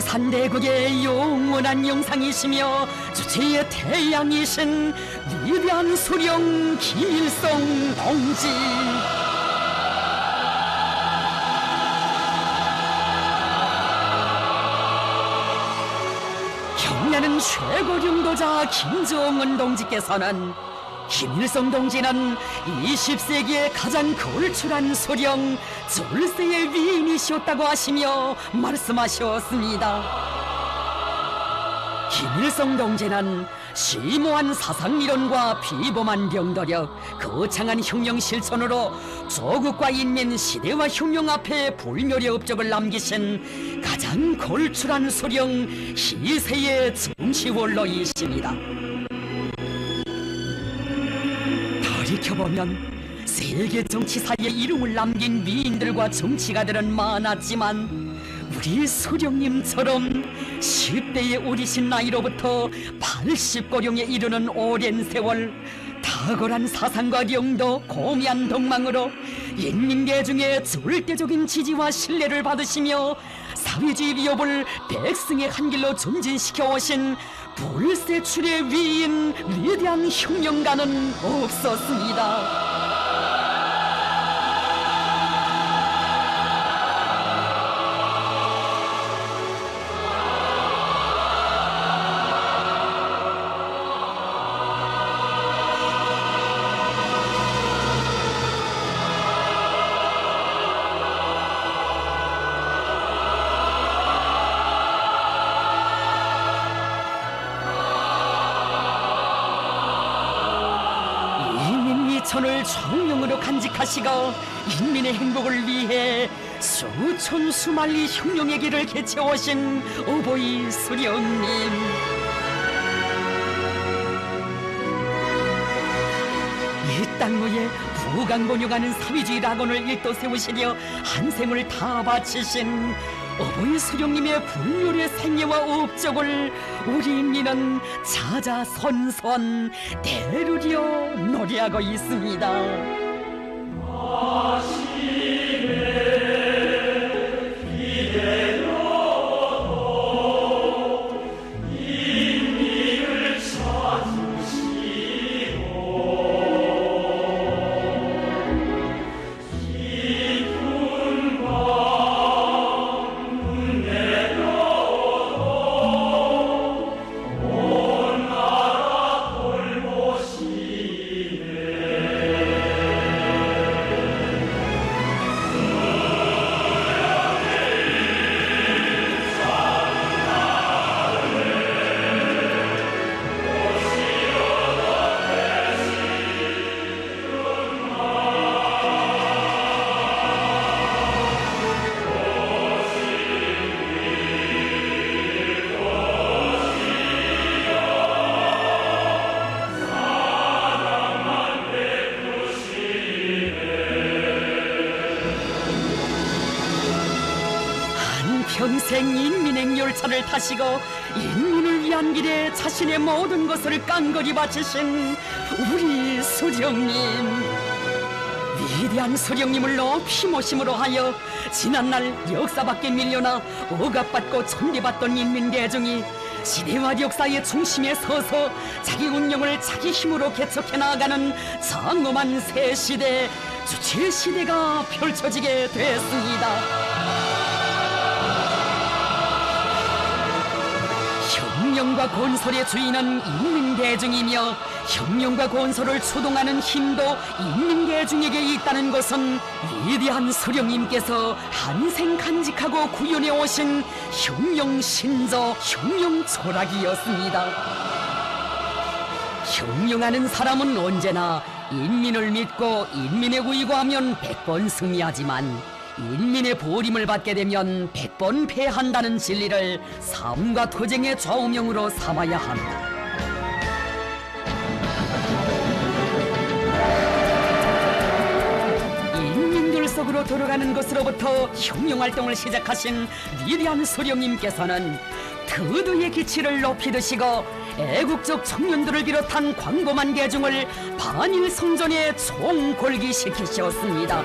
조선대국의 영원한 영상이시며 주체의 태양이신 위대한 소령 김일성 동지. 경례는 최고領導자 김정은 동지께서는 김일성 동지는 20세기의 가장 걸출한 소령 졸세의 위인이시었다고 하시며 말씀하셨습니다. 김일성 동지는 심오한 사상이론과 비범한 병도력, 거창한 혁명 실천으로 조국과 인민, 시대와 혁명 앞에 불멸의 업적을 남기신 가장 걸출한 소령 희세의 정치원로이십니다. 돌이켜보면 세계 정치사에 이름을 남긴 위인들과 정치가들은 많았지만 우리 소령님처럼 10대의 어리신 나이로부터 80고령에 이르는 오랜 세월 탁월한 사상과 영도, 고미한 덕망으로 인민대중의 절대적인 지지와 신뢰를 받으시며 사회주의 위협을 백성의 한길로 전진시켜 오신 불세출의 위인, 위대한 혁명가는 없었습니다. 천을 총명으로 간직하시고 인민의 행복을 위해 수천 수만리 혁명의 길을 개최오신 어버이 수령님. 이 땅위에 부강번영하는 사회주의 낙원을 일도 세우시려 한 생을 다 바치신 어버이 수령님의 불멸의 생애와 업적을 우리 인민은 자자손손 대르려 노래하고 있습니다. 평생 인민행 열차를 타시고 인민을 위한 길에 자신의 모든 것을 깡그리 바치신 우리 수령님. 위대한 수령님을 높이 모심으로 하여 지난날 역사 밖에 밀려나 억압받고 천대받던 인민대중이 시대와 역사의 중심에 서서 자기 운명을 자기 힘으로 개척해 나아가는 장엄한 새 시대, 주체 시대가 펼쳐지게 됐습니다. 혁명과 건설의 주인은 인민대중이며 혁명과 건설을 추동하는 힘도 인민대중에게 있다는 것은 위대한 수령님께서 한생 간직하고 구현해 오신 혁명신조, 혁명철학이었습니다. 혁명하는 사람은 언제나 인민을 믿고 인민에 의거하면 100번 승리하지만 인민의 보림을 받게 되면 100번 패한다는 진리를 삶과 투쟁의 좌우명으로 삼아야 합니다. 인민들 속으로 들어가는 것으로부터 혁명활동을 시작하신 위대한 수령님께서는 터도의 기치를 높이 드시고 애국적 청년들을 비롯한 광범한 대중을 반일 성전에 총궐기시키셨습니다.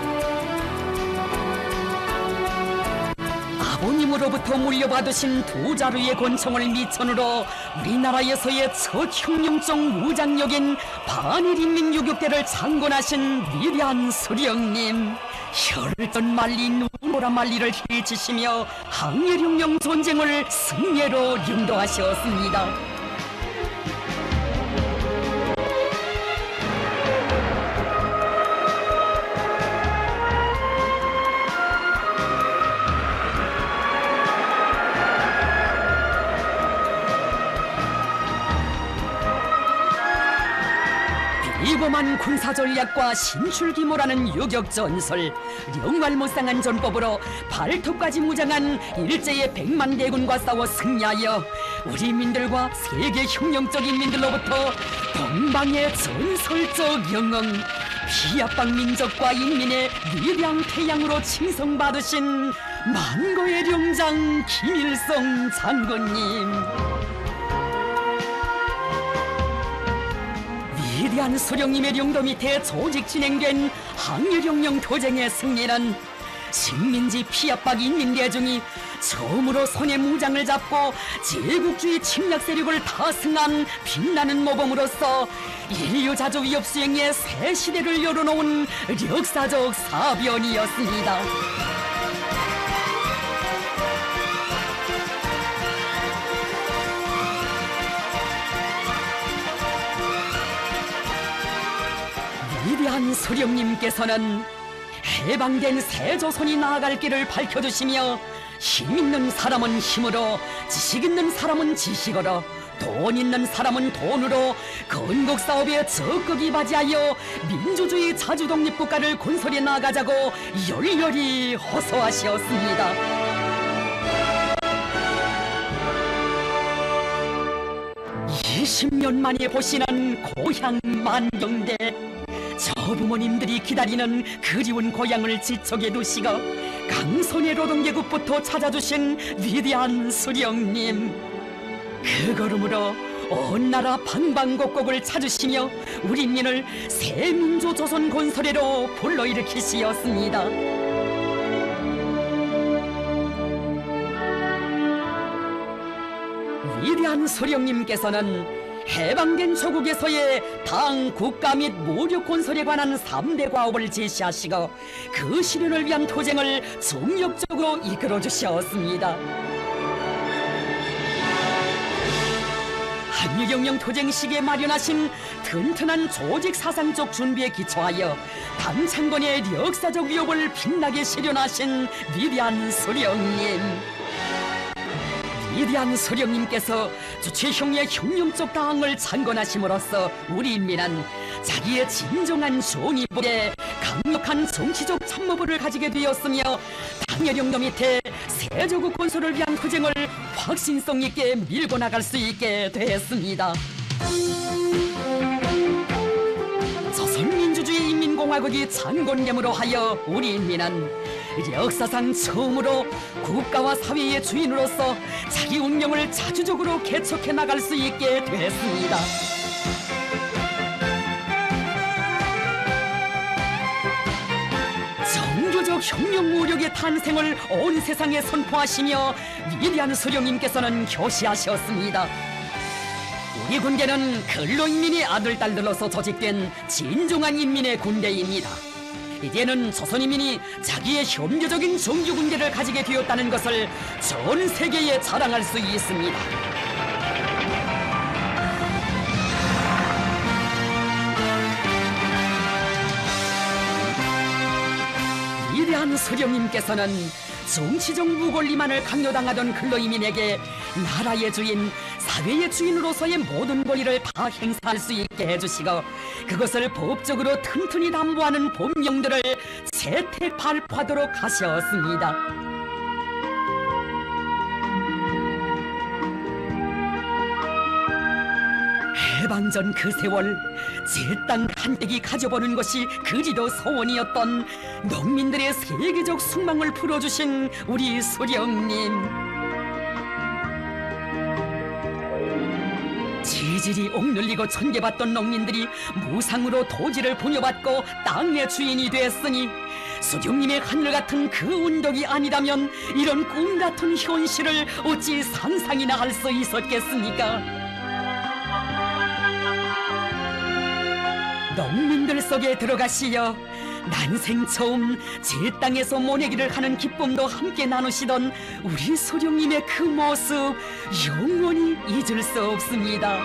아버님으로부터 물려받으신 두 자루의 권총을 미천으로 우리나라에서의 첫 혁명적 무장력인 반일인민 유격대를 창건하신 위대한 수령님, 혈전 말린 우노라 말리를 해치시며 항일혁명 전쟁을 승리로 인도하셨습니다. 비범한 군사전략과 신출기모라는 유격전설, 영왈무쌍한 전법으로 발톱까지 무장한 일제의 100만 대군과 싸워 승리하여 우리 민들과 세계 혁명적 인민들로부터 동방의 전설적 영웅, 피압방 민족과 인민의 위대한 태양으로 칭송받으신 만고의 령장 김일성 장군님, 위대한 수령님의 령도 밑에 조직 진행된 항일혁명 도쟁의 승리는 식민지 피압박 인민대중이 처음으로 손에 무장을 잡고 제국주의 침략 세력을 타승한 빛나는 모범으로서 인류 자주 위협 수행의 새 시대를 열어놓은 역사적 사변이었습니다. 위대한 수령님께서는 해방된 새 조선이 나아갈 길을 밝혀주시며 힘 있는 사람은 힘으로, 지식 있는 사람은 지식으로, 돈 있는 사람은 돈으로 건국 사업에 적극 이바지하여 민주주의 자주독립국가를 건설해 나가자고 열렬히 호소하셨습니다. (20년) 만에 보시는 고향 만경대, 저 부모님들이 기다리는 그리운 고향을 지척에 두시고 강손의 노동계급부터 찾아주신 위대한 수령님, 그 걸음으로 온 나라 방방곡곡을 찾으시며 우리 민을 새 민주조선 건설회로 불러일으키시었습니다. 위대한 수령님께서는 해방된 조국에서의 당, 국가 및 무력 건설에 관한 3대 과업을 제시하시고 그 실현을 위한 투쟁을 정력적으로 이끌어 주셨습니다. 항일혁명 투쟁 시기에 마련하신 튼튼한 조직 사상적 준비에 기초하여 당 창건의 역사적 위협을 빛나게 실현하신 위대한 수령님, 위대한 수령님께서 주체형의 혁명적 당을 창건하심으로써 우리 인민은 자기의 진정한 존의보에 강력한 정치적 참모부를 가지게 되었으며 당열영도 밑에 세조국 건설을 위한 투쟁을 확신성 있게 밀고 나갈 수 있게 됐습니다. 조선민주주의 인민공화국이 창건됨으로 하여 우리 인민은 역사상 처음으로 국가와 사회의 주인으로서 자기 운명을 자주적으로 개척해 나갈 수 있게 됐습니다. 정교적 혁명 무력의 탄생을 온 세상에 선포하시며 위대한 수령님께서는 교시하셨습니다. 우리 군대는 근로인민의 아들, 딸들로서 조직된 진중한 인민의 군대입니다. 이제는 조선인민이 자기의 현대적인 정규군대를 가지게 되었다는 것을 전 세계에 자랑할 수 있습니다. 위대한 수령님께서는 정치적 무권리만을 강요당하던 근로인민에게 나라의 주인, 사회의 주인으로서의 모든 권리를 다 행사할 수 있게 해주시고 그것을 법적으로 튼튼히 담보하는 법령들을 채택 발표하도록 하셨습니다. 해방전 그 세월 제 땅 한 떼기 가져보는 것이 그리도 소원이었던 농민들의 세계적 숙망을 풀어주신 우리 수령님, 지질이 억눌리고 천개받던 농민들이 무상으로 토지를 분여받고 땅의 주인이 됐으니 수령님의 하늘 같은 그 운덕이 아니라면 이런 꿈 같은 현실을 어찌 상상이나 할 수 있었겠습니까? 농민들 속에 들어가시어 난생 처음 제 땅에서 모내기를 하는 기쁨도 함께 나누시던 우리 수령님의 그 모습 영원히 잊을 수 없습니다.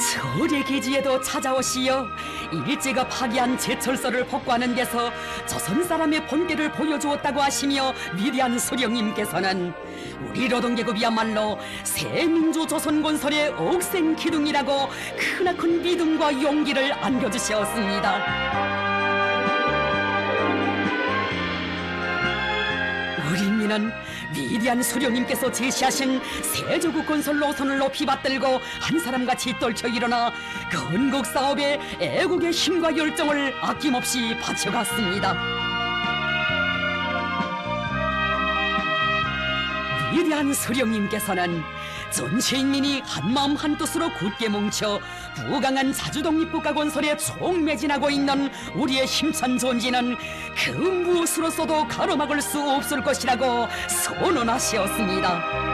절의 기지에도 찾아오시어 일제가 파기한 제철소를 복구하는 데서 조선 사람의 본때를 보여주었다고 하시며 위대한 수령님께서는 우리 노동계급이야말로 새민주 조선 건설의 억센 기둥이라고 크나큰 믿음과 용기를 안겨주셨습니다. 우리 인민은 위대한 수령님께서 제시하신 세조국 건설 노선을 높이 받들고 한 사람같이 떨쳐 일어나 건국 사업에 애국의 힘과 열정을 아낌없이 바쳐갔습니다. 위대한 수령님께서는 전체인민이 한마음 한뜻으로 굳게 뭉쳐 부강한 자주독립국가 건설에 총매진하고 있는 우리의 힘찬 존재는 그 무엇으로서도 가로막을 수 없을 것이라고 선언하셨습니다.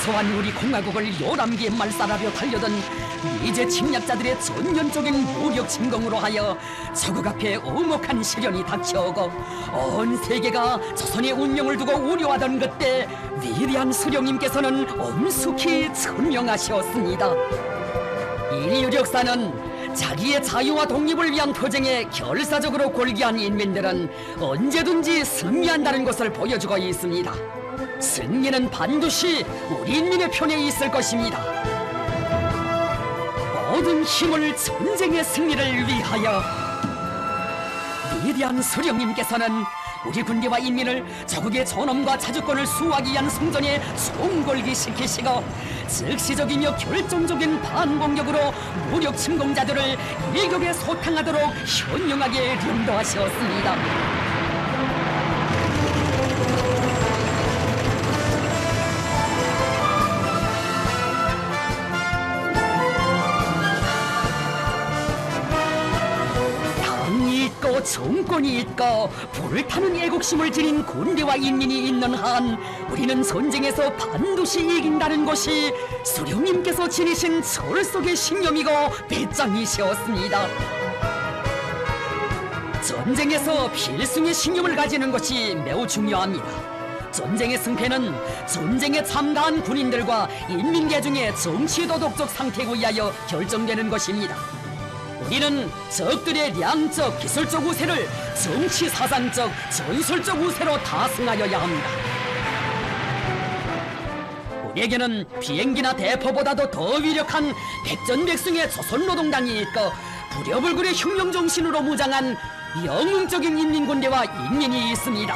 소한 우리 공화국을 요람기에 말살하려 달려든 미제 침략자들의 전면적인 무력 침공으로 하여 저국 앞에 엄혹한 시련이 닥쳐오고 온 세계가 조선의 운명을 두고 우려하던 그때 위대한 수령님께서는 엄숙히 천명하셨습니다. 인류 역사는 자기의 자유와 독립을 위한 투쟁에 결사적으로 골기한 인민들은 언제든지 승리한다는 것을 보여주고 있습니다. 승리는 반드시 우리 인민의 편에 있을 것입니다. 모든 힘을 전쟁의 승리를 위하여. 위대한 수령님께서는 우리 군대와 인민을 저국의 존엄과 자주권을 수호하기 위한 성전에 총궐기시키시고 즉시적이며 결정적인 반공격으로 무력 침공자들을 일격에 소탕하도록 현명하게 령도하셨습니다. 정권이 있고 불타는 애국심을 지닌 군대와 인민이 있는 한 우리는 전쟁에서 반드시 이긴다는 것이 수령님께서 지니신 철 속의 신념이고 배짱이셨습니다. 전쟁에서 필승의 신념을 가지는 것이 매우 중요합니다. 전쟁의 승패는 전쟁에 참가한 군인들과 인민계중의 정치도덕적 상태에 의하여 결정되는 것입니다. 우리는 적들의 양적, 기술적 우세를 정치 사상적, 전술적 우세로 다승하여야 합니다. 우리에게는 비행기나 대포보다도 더 위력한 백전백승의 조선노동당이 있고 불여불굴의 혁명정신으로 무장한 영웅적인 인민군대와 인민이 있습니다.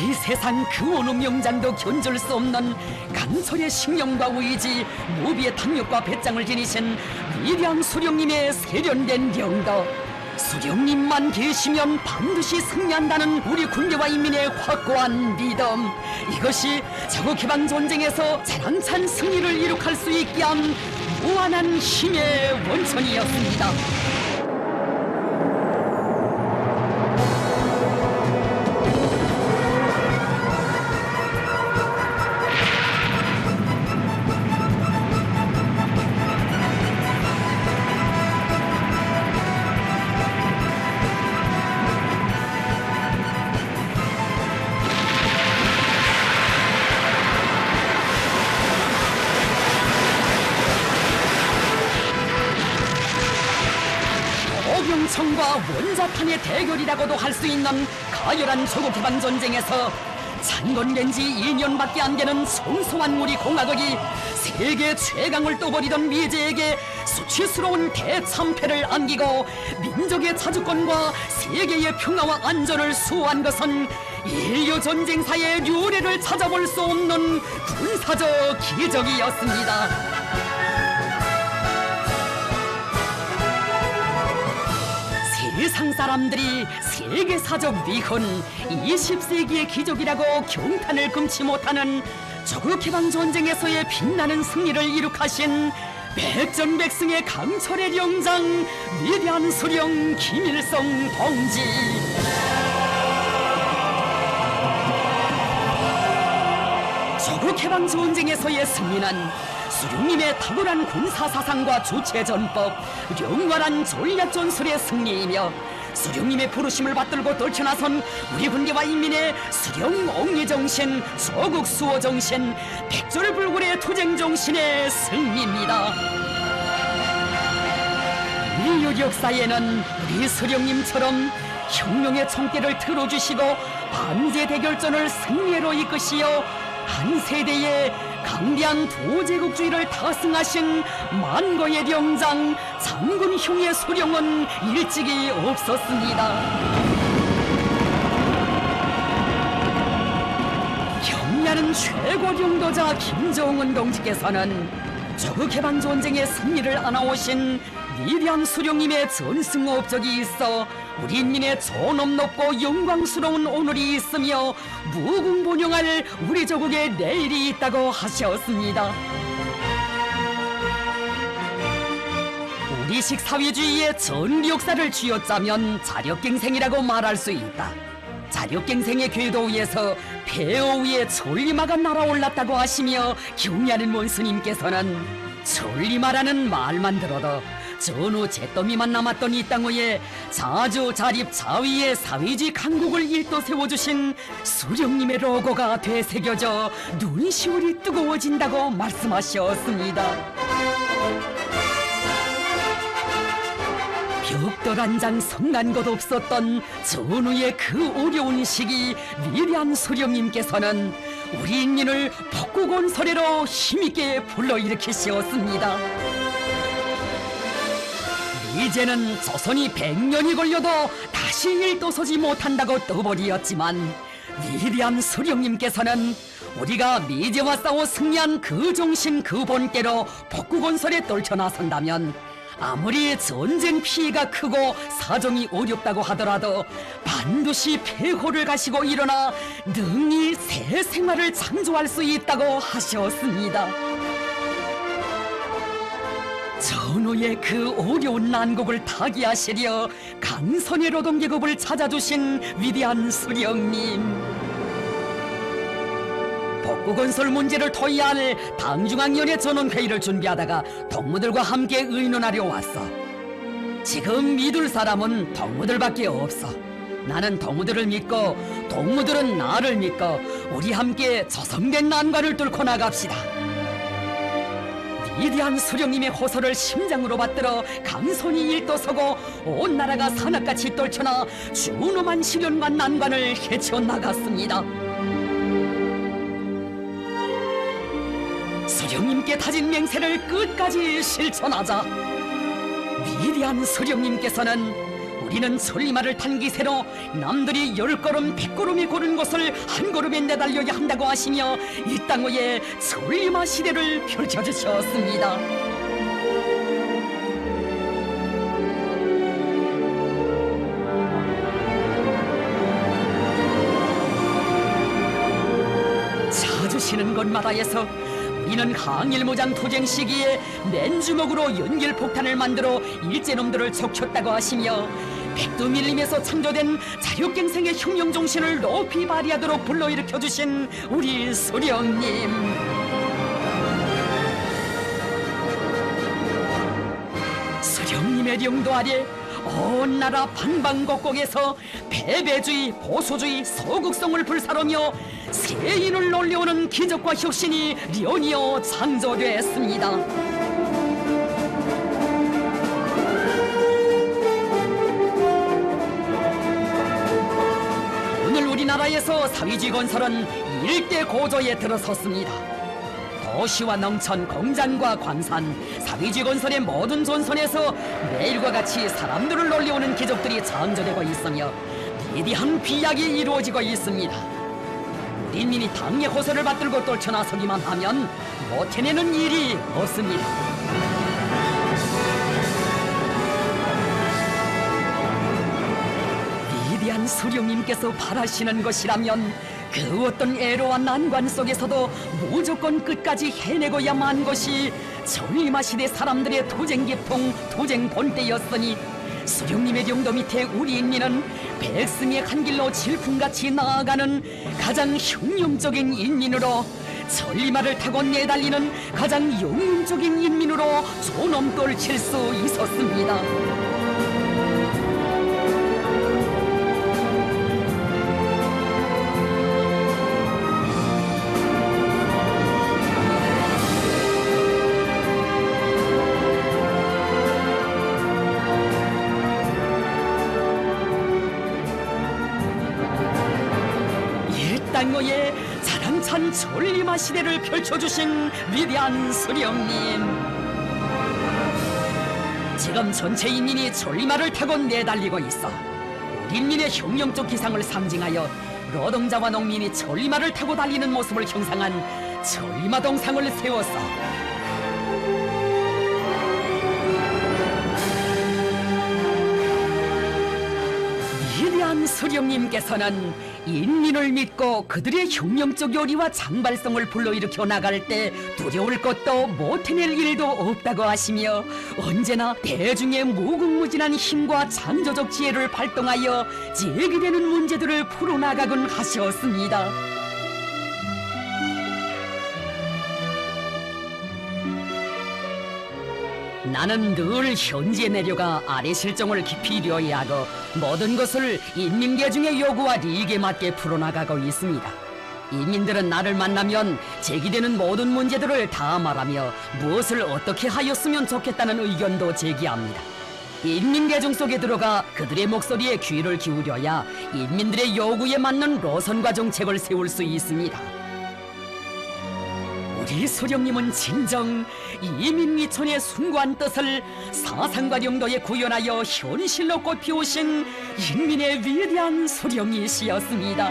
이 세상 그 어느 명장도 견줄 수 없는 강철의 신념과 의지, 무비의 탐욕과 배짱을 지니신 위대한 수령님의 세련된 령도, 수령님만 계시면 반드시 승리한다는 우리 군대와 인민의 확고한 믿음, 이것이 자국해방 전쟁에서 자랑찬 승리를 이룩할 수 있게 한 무한한 힘의 원천이었습니다. 오병청과 원자탄의 대결이라고도 할 수 있는 가열한 조국해방 전쟁에서 창건된 지 2년밖에 안 되는 성소한 우리 공화국이 세계 최강을 떠버리던 미제에게 수치스러운 대참패를 안기고 민족의 자주권과 세계의 평화와 안전을 수호한 것은 인류 전쟁사의 류례를 찾아볼 수 없는 군사적 기적이었습니다. 사람들이 세계사적 위헌 20세기의 기적이라고 경탄을 금치 못하는 조국해방전쟁에서의 빛나는 승리를 이룩하신 백전백승의 강철의 영장 위대한 수령 김일성 동지. 조국해방전쟁에서의 승리는 수령님의 탁월한 군사사상과 조체전법, 영원한 전략전술의 승리이며 수령님의 부르심을 받들고 떨쳐나선 우리 군대와 인민의 수령 옹리정신, 조국수호정신, 백절불굴의 투쟁정신의 승리입니다. 인류 역사에는 우리 수령님처럼 혁명의 총대를 틀어주시고 반제대결전을 승리로 이끄시어 한 세대의 강대한 도제국주의를 타승하신 만거의 영장 장군형의 수령은 일찍이 없었습니다. 경리하는 최고領導자 김정은 동지께서는 조국해방전쟁의 승리를 안아오신 위대한 수령님의 전승 업적이 있어 우리 인민의 존엄 높고 영광스러운 오늘이 있으며 무궁본영할 우리 조국의 내일이 있다고 하셨습니다. 우리식 사회주의의 전 역사를 쥐어짜면 자력갱생이라고 말할 수 있다. 자력갱생의 궤도 위에서 폐허 위에 천리마가 날아올랐다고 하시며 경리하는 원수님께서는 천리마라는 말만 들어도 전후 잿더미만 남았던 이 땅 위에 자주 자립 자위의 사회주의 강국을 일도 세워주신 수령님의 로고가 되새겨져 눈시울이 뜨거워진다고 말씀하셨습니다. 벽돌 한 장 성난 것 없었던 전후의 그 어려운 시기 위대한 수령님께서는 우리 인민을 복국원서래로 힘있게 불러일으키셨습니다. 이제는 조선이 100년이 걸려도 다시 일도서지 못한다고 떠버리었지만 위대한 수령님께서는 우리가 미제와 싸워 승리한 그 정신 그 본께로 복국원설에 떨쳐나선다면 아무리 전쟁 피해가 크고 사정이 어렵다고 하더라도 반드시 폐허를 가시고 일어나 능히 새 생활을 창조할 수 있다고 하셨습니다. 전후의 그 어려운 난국을 타개하시려 강선의 노동계급을 찾아주신 위대한 수령님, 복구건설 문제를 토의할 당중앙위원회 전원회의를 준비하다가 동무들과 함께 의논하려 왔어. 지금 믿을 사람은 동무들밖에 없어. 나는 동무들을 믿고 동무들은 나를 믿고 우리 함께 조성된 난관을 뚫고 나갑시다. 위대한 수령님의 호소를 심장으로 받들어 강손이 일도서고 온 나라가 산악같이 떨쳐나 준엄한 시련과 난관을 헤쳐나갔습니다. 수령님께 다진 맹세를 끝까지 실천하자. 위대한 수령님께서는 우리는 천리마를 탄 기세로 남들이 10걸음 100걸음이 고른 곳을 한 걸음에 내달려야 한다고 하시며 이 땅 위에 천리마 시대를 펼쳐주셨습니다. 찾으시는 곳마다에서 이는 항일무장 투쟁 시기에 맨주먹으로 연결폭탄을 만들어 일제놈들을 척쳤다고 하시며 백두밀림에서 창조된 자력갱생의 혁명정신을 높이 발휘하도록 불러일으켜주신 우리 수령님, 수령님의 영도 아래 온 나라 방방곡곡에서 패배주의, 보수주의, 소극성을 불사르며 세인을 놀려오는 기적과 혁신이 연이어 창조됐습니다. 오늘 우리나라에서 사회주의 건설은 일대 고조에 들어섰습니다. 도시와 농촌, 공장과 광산, 사회주의 건설의 모든 전선에서 매일과 같이 사람들을 놀려오는 기적들이 창조되고 있으며 위대한 비약이 이루어지고 있습니다. 인민이 당의 호소를 받들고 떨쳐나서기만 하면 못 해내는 일이 없습니다. 수령님께서 바라시는 것이라면 그 어떤 애로와 난관 속에서도 무조건 끝까지 해내고야만 것이 전림하시대 사람들의 도쟁기풍, 도쟁 본때였으니 수령님의 경도 밑에 우리 인민은 백승의 한 길로 질풍같이 나아가는 가장 혁명적인 인민으로, 전리마를 타고 내달리는 가장 영웅적인 인민으로 존엄돌 칠 수 있었습니다. 땅어에 자랑찬 전리마 시대를 펼쳐주신 위대한 수령님, 지금 전체 인민이 전리마를 타고 내달리고 있어 우리 인민의 혁명적 기상을 상징하여 노동자와 농민이 전리마를 타고 달리는 모습을 형상한 전리마 동상을 세웠어 위대한 수령님께서는 인민을 믿고 그들의 혁명적 요리와 장발성을 불러일으켜 나갈 때 두려울 것도 못 해낼 일도 없다고 하시며, 언제나 대중의 무궁무진한 힘과 창조적 지혜를 발동하여 제기되는 문제들을 풀어나가곤 하셨습니다. 나는 늘 현지에 내려가 아래 실정을 깊이 려해하고 모든 것을 인민계중의 요구와 리익에 맞게 풀어나가고 있습니다. 인민들은 나를 만나면 제기되는 모든 문제들을 다 말하며 무엇을 어떻게 하였으면 좋겠다는 의견도 제기합니다. 인민계중 속에 들어가 그들의 목소리에 귀를 기울여야 인민들의 요구에 맞는 노선과 정책을 세울 수 있습니다. 우리 수령님은 진정 이민위천의 숭고한 뜻을 사상과 영도에 구현하여 현실로 꽃피우신 인민의 위대한 수령이시였습니다.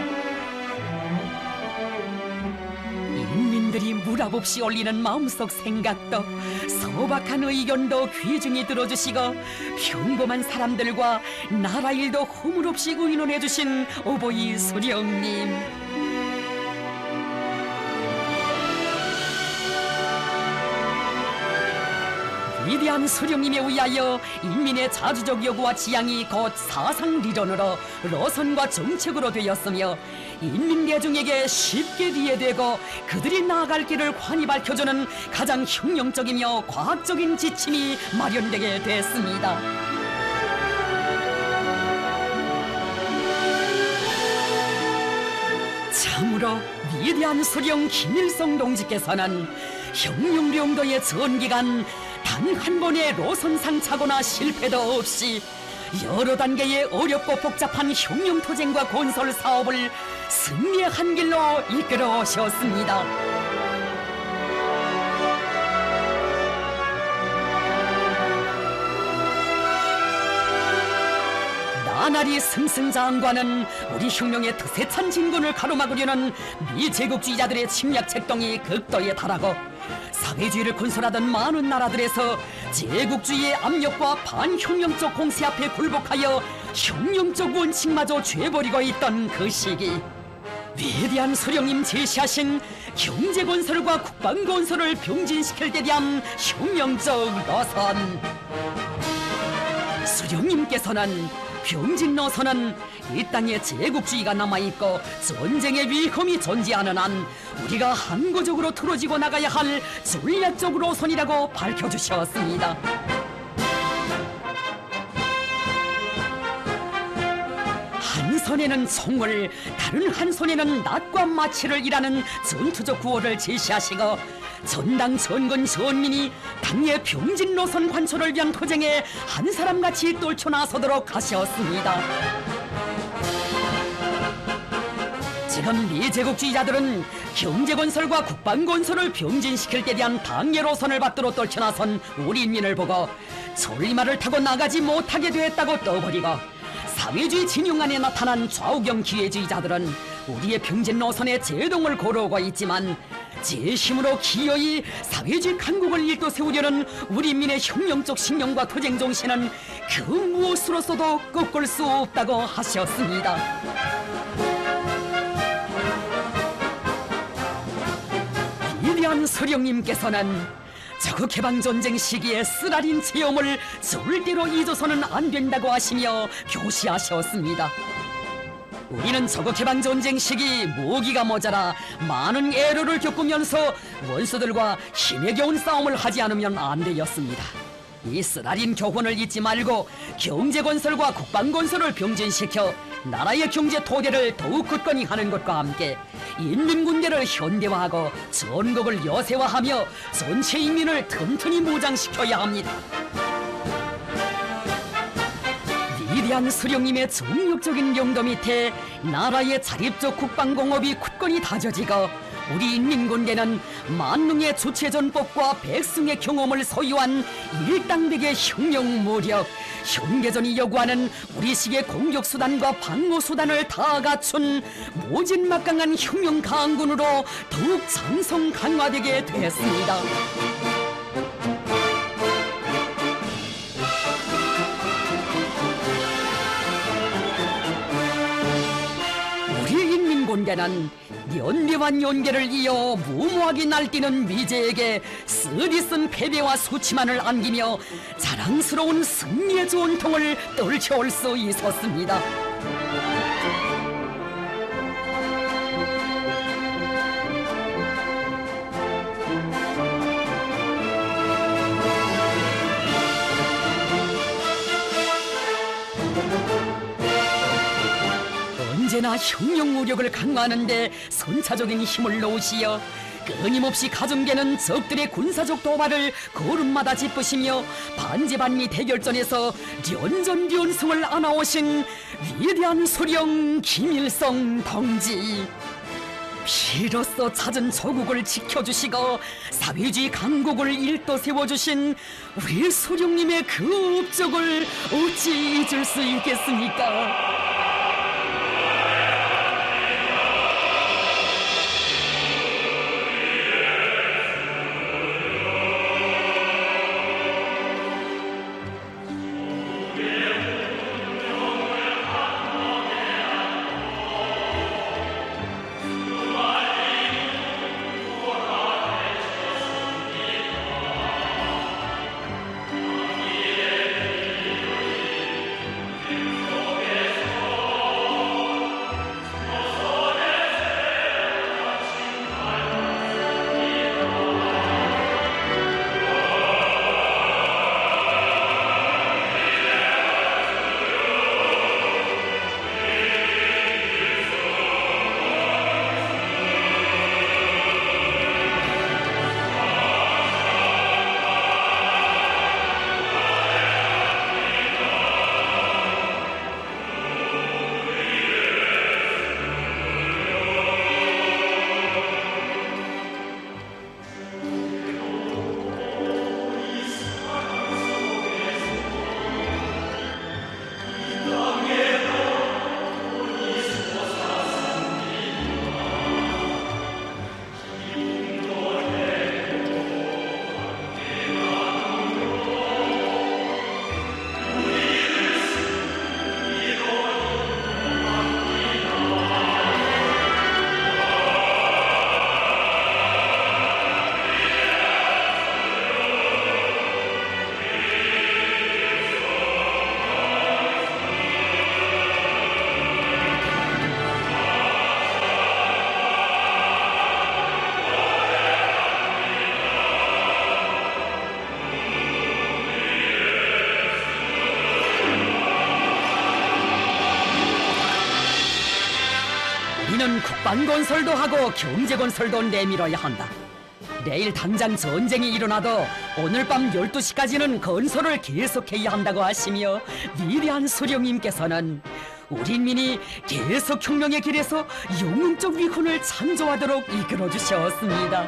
인민들이 무랍없이 올리는 마음속 생각도, 소박한 의견도 귀중히 들어주시고 평범한 사람들과 나라 일도 허물없이 의논해주신 오보이 수령님, 위대한 수령님에 의하여 인민의 자주적 요구와 지향이 곧 사상리론으로 노선과 정책으로 되었으며, 인민대중에게 쉽게 이해되고 그들이 나아갈 길을 환히 밝혀주는 가장 혁명적이며 과학적인 지침이 마련되게 됐습니다. 참으로 위대한 수령 김일성 동지께서는 혁명령도의 전기간 단 한 번의 노선상 착오나 실패도 없이 여러 단계의 어렵고 복잡한 혁명투쟁과 건설 사업을 승리의 한 길로 이끌어 오셨습니다. 나날이 승승장구하는 우리 혁명의 드세 찬 진군을 가로막으려는 미제국주의자들의 침략 책동이 극도에 달하고, 사회주의를 건설하던 많은 나라들에서 제국주의의 압력과 반혁명적 공세 앞에 굴복하여 혁명적 원칙마저 죄버리고 있던 그 시기, 위대한 수령님 제시하신 경제건설과 국방건설을 병진시킬 때 대한 혁명적 노선, 수령님께서는 병진 노선은 이 땅에 제국주의가 남아있고 전쟁의 위험이 존재하는 한 우리가 항구적으로 틀어지고 나가야 할 전략적 노선이라고 밝혀주셨습니다. 한 손에는 총을, 다른 한 손에는 낫과 마치를 일하는 전투적 구호를 제시하시고, 전당 전군 전민이 당의 병진 노선 관철을 위한 투쟁에 한 사람같이 떨쳐나서도록 하셨습니다. 지금 미제국주의자들은 경제건설과 국방건설을 병진시킬 때 대한 당의 노선을 받들어 떨쳐나선 우리 인민을 보고 전리마를 타고 나가지 못하게 됐다고 떠버리고, 사회주의 진영 안에 나타난 좌우경 기회주의자들은 우리의 병진 노선에 제동을 걸어오고 있지만 제 힘으로 기어이 사회주의 강국을 일도세우려는 우리 민의 혁명적 신념과 투쟁 정신은 그 무엇으로서도 꺾을 수 없다고 하셨습니다. 위대한 서령님께서는 저국 해방전쟁 시기에 쓰라린 체험을 절대로 잊어서는 안 된다고 하시며 교시하셨습니다. 우리는 저국 해방전쟁 시기 무기가 모자라 많은 애로를 겪으면서 원수들과 힘에 겨운 싸움을 하지 않으면 안 되었습니다. 이 쓰라린 교훈을 잊지 말고 경제건설과 국방건설을 병진시켜 나라의 경제 토대를 더욱 굳건히 하는 것과 함께 인민군대를 현대화하고 전국을 여세화하며 전체 인민을 튼튼히 무장시켜야 합니다. 위대한 수령님의 정력적인 용도 밑에 나라의 자립적 국방공업이 굳건히 다져지고 우리 인민군대는 만능의 주체전법과 백승의 경험을 소유한 일당백의 혁명 무력, 현대전이 요구하는 우리식의 공격수단과 방어수단을 다 갖춘 모진막강한 혁명 강군으로 더욱 장성 강화되게 됐습니다. 우리 인민군대는 연대와 연계를 이어 무모하게 날뛰는 미제에게 쓰디쓴 패배와 수치만을 안기며 자랑스러운 승리의 전통을 떨쳐올 수 있었습니다. 언제나 혁명 무력을 강화하는데 선차적인 힘을 놓으시어 끊임없이 가중되는 적들의 군사적 도발을 걸음마다 짚으시며 반지반미 대결전에서 련전련승을 안아오신 위대한 소령 김일성 동지. 피로써 찾은 조국을 지켜주시고 사회주의 강국을 일도 세워주신 우리 소령님의 그 업적을 어찌 잊을 수 있겠습니까? 우리는 국방건설도 하고 경제건설도 내밀어야 한다. 내일 당장 전쟁이 일어나도 오늘 밤 12시까지는 건설을 계속해야 한다고 하시며 위대한 수령님께서는 우리 인민이 계속 혁명의 길에서 영웅적 위훈을 창조하도록 이끌어주셨습니다.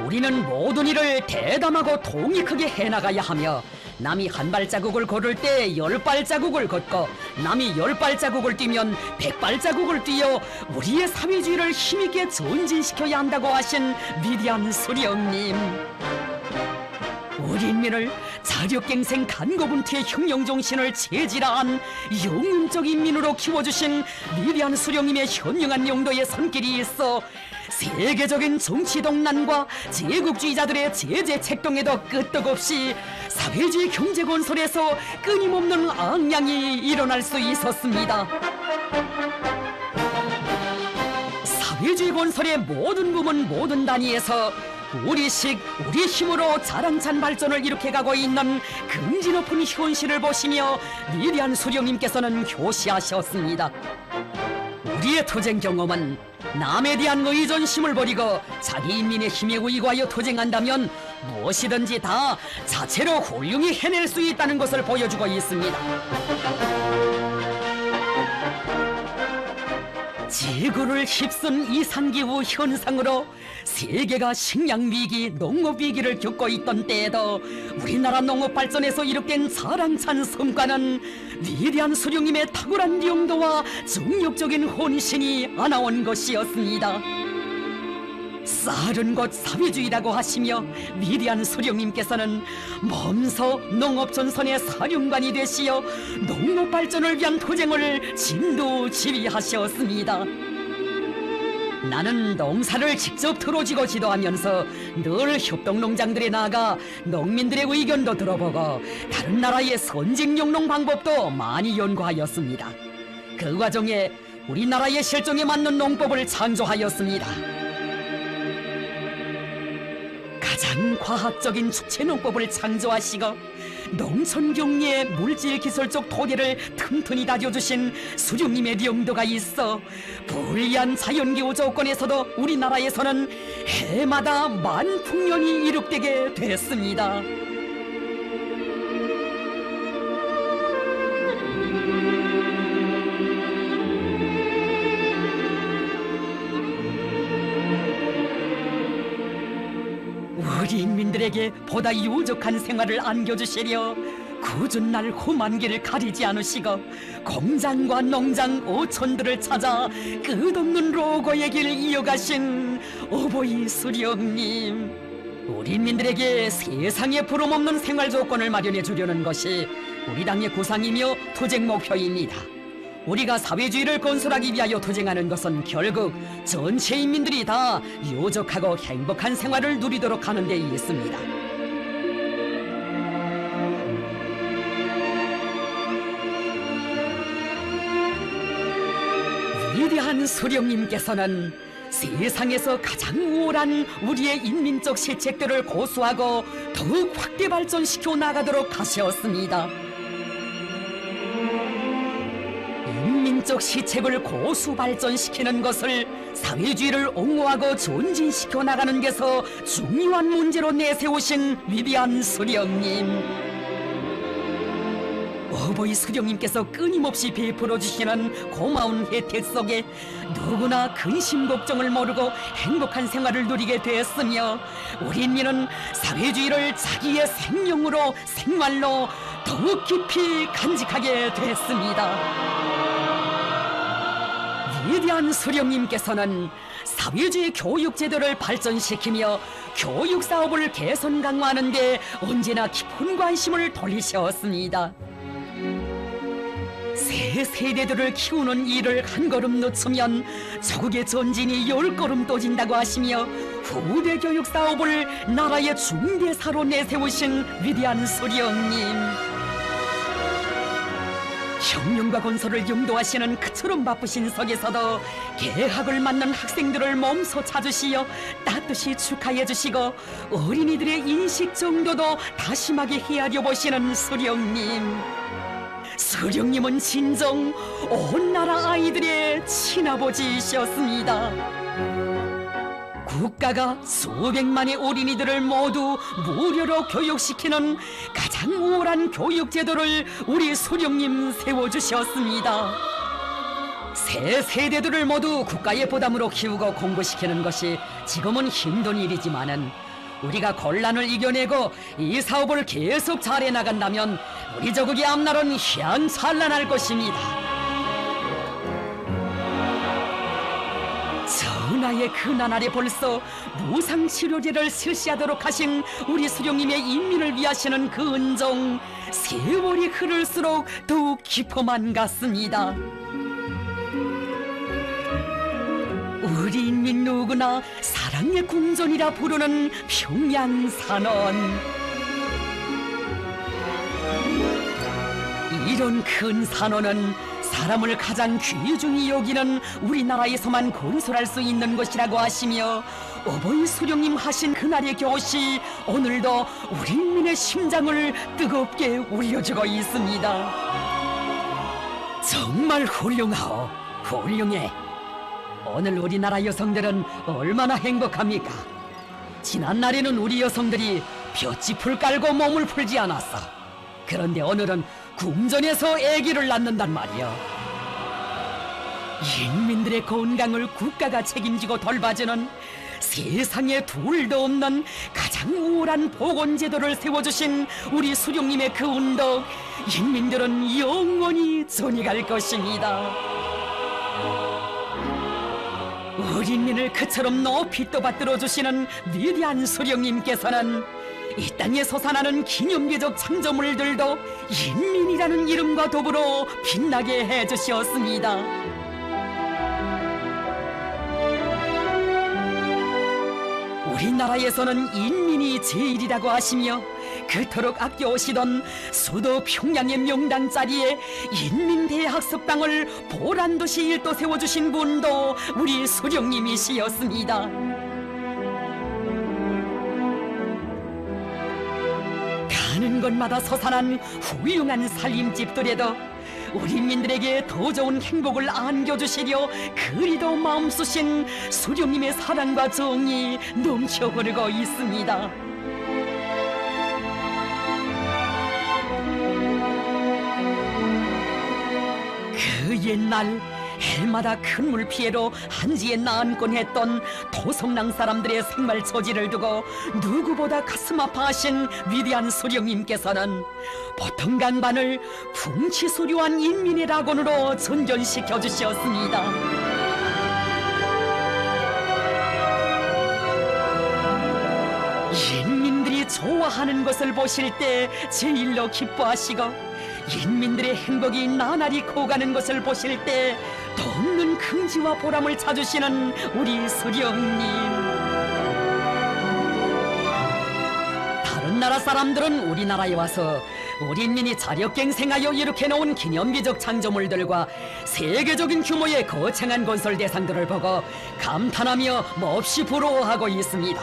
우리는 모든 일을 대담하고 통익하게 해나가야 하며 남이 한 발자국을 걸을 때 10발자국을 걷고 남이 10발자국을 뛰면 100발자국을 뛰어 우리의 사회주의를 힘있게 전진시켜야 한다고 하신 위대한 수령님. 우리 인민을 자력갱생 간고분투의 혁명정신을 체질화한 영웅적 인민으로 키워주신 위대한 수령님의 현명한 용도의 손길이 있어 세계적인 정치동난과 제국주의자들의 제재 책동에도 끄떡없이 사회주의 경제 건설에서 끊임없는 앙양이 일어날 수 있었습니다. 사회주의 건설의 모든 부문 모든 단위에서 우리식 우리 힘으로 자랑찬 발전을 일으켜가고 있는 긍지 높은 현실을 보시며 위대한 수령님께서는 교시하셨습니다. 우리의 투쟁 경험은 남에 대한 의존심을 버리고 자기 인민의 힘에 의거하여 투쟁한다면 무엇이든지 다 자체로 훌륭히 해낼 수 있다는 것을 보여주고 있습니다. 지구를 휩쓴 이상기후 현상으로 세계가 식량위기, 농업위기를 겪고 있던 때에도 우리나라 농업 발전에서 이룩된 자랑찬 성과는 위대한 수령님의 탁월한 용도와 정력적인 헌신이 안아온 것이었습니다. 쌀은 곧 사회주의라고 하시며 위대한 수령님께서는 몸소 농업전선의 사령관이 되시어 농업 발전을 위한 투쟁을 진두지휘하셨습니다. 나는 농사를 직접 들어지고 지도하면서 늘 협동농장들에 나아가 농민들의 의견도 들어보고 다른 나라의 선진용농 방법도 많이 연구하였습니다. 그 과정에 우리나라의 실정에 맞는 농법을 창조하였습니다. 가장 과학적인 축제농법을 창조하시고 농촌 경리의 물질 기술적 토대를 튼튼히 다져주신 수령님의 용도가 있어 불리한 자연기후 조건에서도 우리나라에서는 해마다 만풍년이 이룩되게 됐습니다. 우리 인민들에게 보다 유족한 생활을 안겨주시려 굳은 날 험한 길을 가리지 않으시고 공장과 농장 오촌들을 찾아 끝없는 로고의 길을 이어가신 어버이 수령님. 우리 인민들에게 세상에 부름없는 생활 조건을 마련해 주려는 것이 우리 당의 구상이며 투쟁 목표입니다. 우리가 사회주의를 건설하기 위하여 투쟁하는 것은 결국 전체 인민들이 다 유족하고 행복한 생활을 누리도록 하는 데 있습니다. 위대한 수령님께서는 세상에서 가장 우월한 우리의 인민적 시책들을 고수하고 더욱 확대 발전시켜 나가도록 하셨습니다. 인민적 시책을 고수 발전시키는 것을 사회주의를 옹호하고 존진시켜 나가는 데서 중요한 문제로 내세우신 위대한 수령님. 어버이 수령님께서 끊임없이 베풀어 주시는 고마운 혜택 속에 누구나 근심 걱정을 모르고 행복한 생활을 누리게 되었으며 우리 인민은 사회주의를 자기의 생명으로 생활로 더욱 깊이 간직하게 됐습니다. 위대한 수령님께서는 사회주의 교육 제도를 발전시키며 교육 사업을 개선 강화하는 데 언제나 깊은 관심을 돌리셨습니다. 새 세대들을 키우는 일을 한 걸음 놓치면 조국의 전진이 10걸음 떠진다고 하시며 후대 교육 사업을 나라의 중대사로 내세우신 위대한 수령님. 혁명과 건설을 용도하시는 그처럼 바쁘신 속에서도 개학을 맞는 학생들을 몸소 찾으시어 따뜻이 축하해 주시고 어린이들의 인식 정도도 다심하게 헤아려 보시는 수령님. 수령님은 진정 온 나라 아이들의 친아버지이셨습니다. 국가가 수백만의 어린이들을 모두 무료로 교육시키는 가장 우월한 교육 제도를 우리 수령님 세워주셨습니다. 새 세대들을 모두 국가의 부담으로 키우고 공부시키는 것이 지금은 힘든 일이지만은 우리가 곤란을 이겨내고 이 사업을 계속 잘해 나간다면 우리 조국의 앞날은 희양찬란할 것입니다. 전하의 그 나날에 벌써 무상치료제를 실시하도록 하신 우리 수령님의 인민을 위하시는 그 은정, 세월이 흐를수록 더욱 깊어만 갔습니다. 우리 인민 누구나 사랑의 궁전이라 부르는 평양산원. 이런 큰 산원은 사람을 가장 귀중히 여기는 우리나라에서만 건설할 수 있는 것이라고 하시며, 어버이 수령님 하신 그날의 교시 오늘도 우리 인민의 심장을 뜨겁게 울려주고 있습니다. 정말 훌륭하오, 훌륭해. 오늘 우리나라 여성들은 얼마나 행복합니까? 지난날에는 우리 여성들이 볏짚을 깔고 몸을 풀지 않았어. 그런데 오늘은 궁전에서 아기를 낳는단 말이야. 인민들의 건강을 국가가 책임지고 돌봐주는 세상에 둘도 없는 가장 우월한 보건제도를 세워주신 우리 수령님의 그 운덕, 인민들은 영원히 전이 갈 것입니다. 우리 인민을 그처럼 높이 떠받들어 주시는 위대한 수령님께서는 이 땅에 솟아나는 기념비적 창조물들도 인민이라는 이름과 더불어 빛나게 해주셨습니다. 우리나라에서는 인민이 제일이라고 하시며 그토록 아껴오시던 수도 평양의 명당 자리에 인민대학습당을 보란듯이 일도 세워주신 분도 우리 수령님이시였습니다. 가는 곳마다 솟아난 훌륭한 살림집들에도 우리 인민들에게 더 좋은 행복을 안겨주시려 그리도 마음쓰신 수령님의 사랑과 정이 넘쳐 흐르고 있습니다. 그 옛날 해마다 큰 물피해로 한지에 나앉곤 했던 도성랑 사람들의 생활 처지를 두고 누구보다 가슴 아파하신 위대한 수령님께서는 보통 강반을 풍치수료한 인민의 낙원으로 전전시켜 주셨습니다. 인민들이 좋아하는 것을 보실 때 제일로 기뻐하시고, 인민들의 행복이 나날이 커가는 것을 보실 때 더없는 긍지와 보람을 찾으시는 우리 수령님. 다른 나라 사람들은 우리나라에 와서 우리 인민이 자력갱생하여 일으켜놓은 기념비적 창조물들과 세계적인 규모의 거창한 건설 대상들을 보고 감탄하며 몹시 부러워하고 있습니다.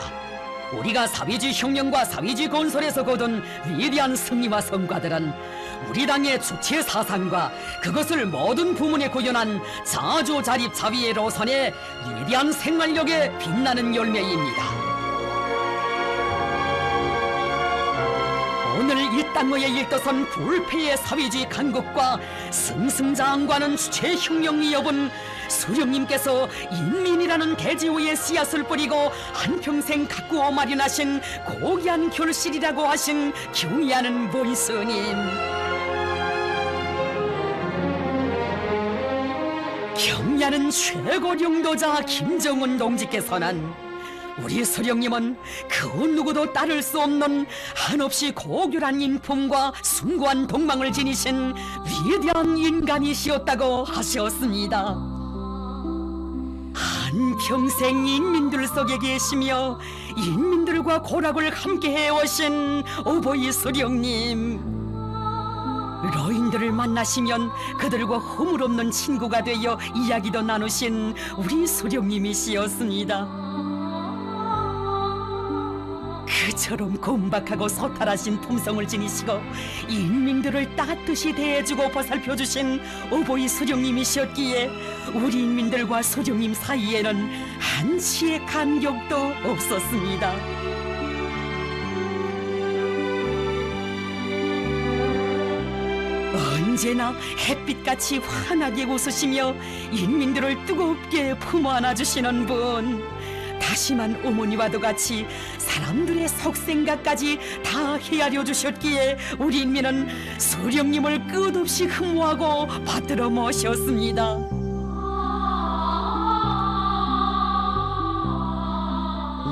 우리가 사회주의 혁명과 사회주의 건설에서 거둔 위대한 승리와 성과들은 우리 당의 주체 사상과 그것을 모든 부문에 구현한 자주자립 자위의 로선의 위대한 생활력에 빛나는 열매입니다. 오늘 이 땅의 일떠선 불패의 사회주의 강국과 승승장구하는 주체 혁명이 여분 수령님께서 인민이라는 대지호의 씨앗을 뿌리고 한평생 가꾸어 마련하신 고귀한 결실이라고 하신 경의하는 본스님. 경의하는 최고領導자 김정은 동지께서는 우리 수령님은 그 누구도 따를 수 없는 한없이 고결한 인품과 숭고한 동망을 지니신 위대한 인간이시었다고 하셨습니다. 한평생 인민들 속에 계시며 인민들과 고락을 함께 해오신 어버이 수령님. 로인들을 만나시면 그들과 허물없는 친구가 되어 이야기도 나누신 우리 수령님이시였습니다. 그처럼 곤박하고 소탈하신 품성을 지니시고 인민들을 따뜻이 대해주고 보살펴주신 어버이 수령님이셨기에 우리 인민들과 수령님 사이에는 한치의 간격도 없었습니다. 언제나 햇빛같이 환하게 웃으시며 인민들을 뜨겁게 품어 안아주시는 분, 다심한 어머니와도 같이 사람들의 속생각까지 다 헤아려 주셨기에 우리 인민은 수령님을 끝없이 흠모하고 받들어 모셨습니다.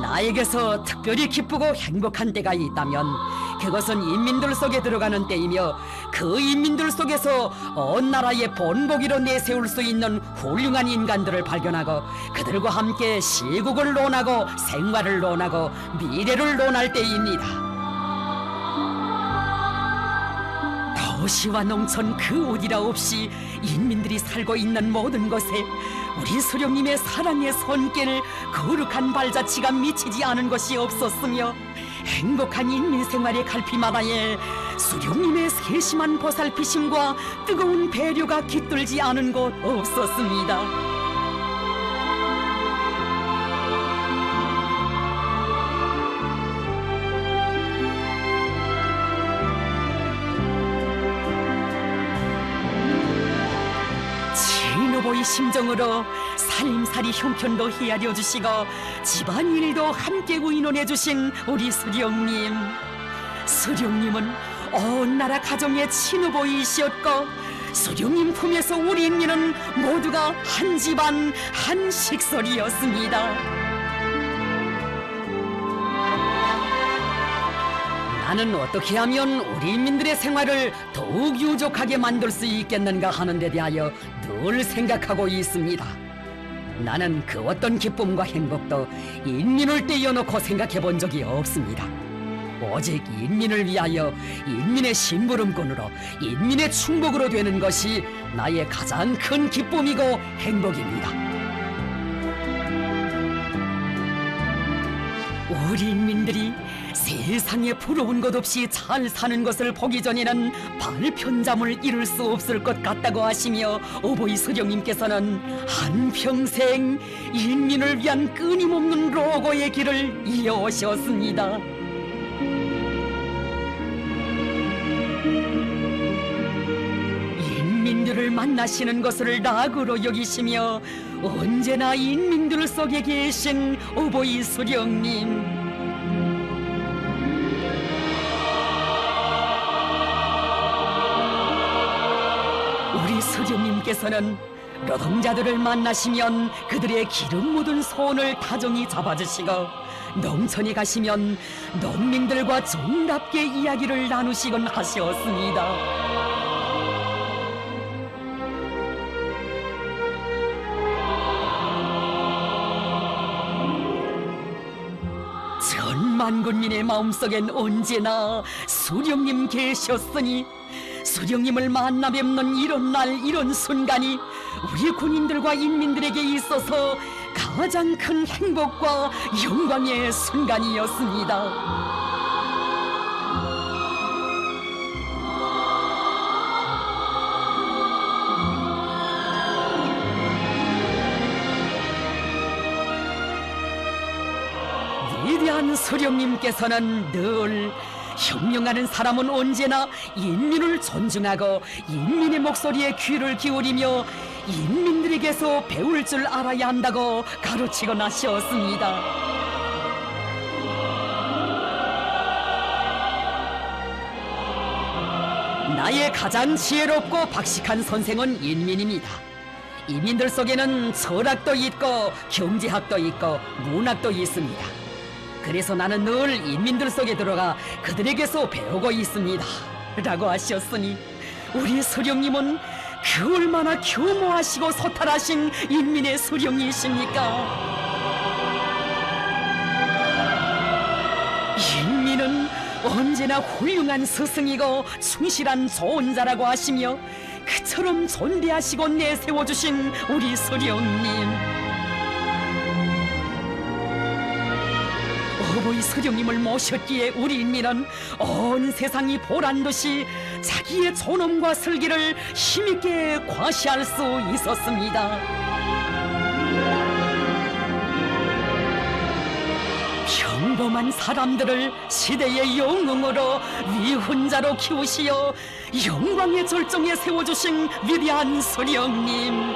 나에게서 특별히 기쁘고 행복한 때가 있다면 그것은 인민들 속에 들어가는 때이며 그 인민들 속에서 온 나라의 본보기로 내세울 수 있는 훌륭한 인간들을 발견하고 그들과 함께 시국을 논하고 생활을 논하고 미래를 논할 때입니다. 도시와 농촌 그 어디라 없이 인민들이 살고 있는 모든 곳에 우리 수령님의 사랑의 손길, 거룩한 발자취가 미치지 않은 것이 없었으며 행복한 인민 생활의 갈피마다에 수령님의 세심한 보살피심과 뜨거운 배려가 깃들지 않은 곳 없었습니다. 진호보의 심정으로 살림살이 형편도 헤아려 주시고 집안일도 함께 의논해 주신 우리 수령님. 수령님은 온 나라 가정의 친후보이셨고 수령님 품에서 우리 인민은 모두가 한 집안 한 식솔이었습니다. 나는 어떻게 하면 우리 인민들의 생활을 더욱 유족하게 만들 수 있겠는가 하는 데 대하여 늘 생각하고 있습니다. 나는 그 어떤 기쁨과 행복도 인민을 떼어놓고 생각해 본 적이 없습니다. 오직 인민을 위하여 인민의 심부름꾼으로 인민의 충복으로 되는 것이 나의 가장 큰 기쁨이고 행복입니다. 우리 인민들이 세상에 부러운 것 없이 잘 사는 것을 보기 전에는 발편잠을 이룰 수 없을 것 같다고 하시며 어버이 수령님께서는 한평생 인민을 위한 끊임없는 로고의 길을 이어오셨습니다. 인민들을 만나시는 것을 낙으로 여기시며 언제나 인민들 속에 계신 어버이 수령님. 우리 수령님께서는 노동자들을 만나시면 그들의 기름 묻은 손을 다정히 잡아주시고 농촌에 가시면 농민들과 정답게 이야기를 나누시곤 하셨습니다. 천만 군민의 마음속엔 언제나 수령님 계셨으니 수령님을 만나 뵙는 이런 날 이런 순간이 우리 군인들과 인민들에게 있어서 가장 큰 행복과 영광의 순간이었습니다. 위대한 수령님께서는 늘 현명하는 사람은 언제나 인민을 존중하고 인민의 목소리에 귀를 기울이며 인민들에게서 배울 줄 알아야 한다고 가르치곤 하셨습니다. 나의 가장 지혜롭고 박식한 선생은 인민입니다. 인민들 속에는 철학도 있고 경제학도 있고 문학도 있습니다. 그래서 나는 늘 인민들 속에 들어가 그들에게서 배우고 있습니다 라고 하셨으니 우리 수령님은 그 얼마나 교모하시고 소탈하신 인민의 수령이십니까? 인민은 언제나 훌륭한 스승이고 충실한 좋은 자라고 하시며 그처럼 존대하시고 내세워주신 우리 수령님. 어버이 수령님을 모셨기에 우리 인민은 온 세상이 보란듯이 자기의 존엄과 슬기를 힘있게 과시할 수 있었습니다. 평범한 사람들을 시대의 영웅으로 위훈자로 키우시어 영광의 절정에 세워주신 위대한 수령님.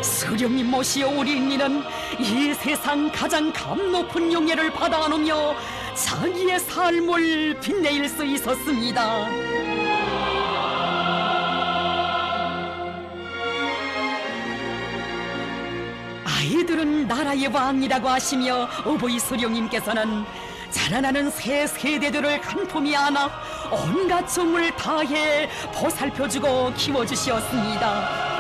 수령님 모시어 우리 인민은 이 세상 가장 감 높은 영예를 받아 안으며 자기의 삶을 빛내일 수 있었습니다. 아이들은 나라의 왕이라고 하시며 어버이 수령님께서는 자라나는 새 세대들을 간품히 안아 온갖 정을 다해 보살펴주고 키워주시었습니다.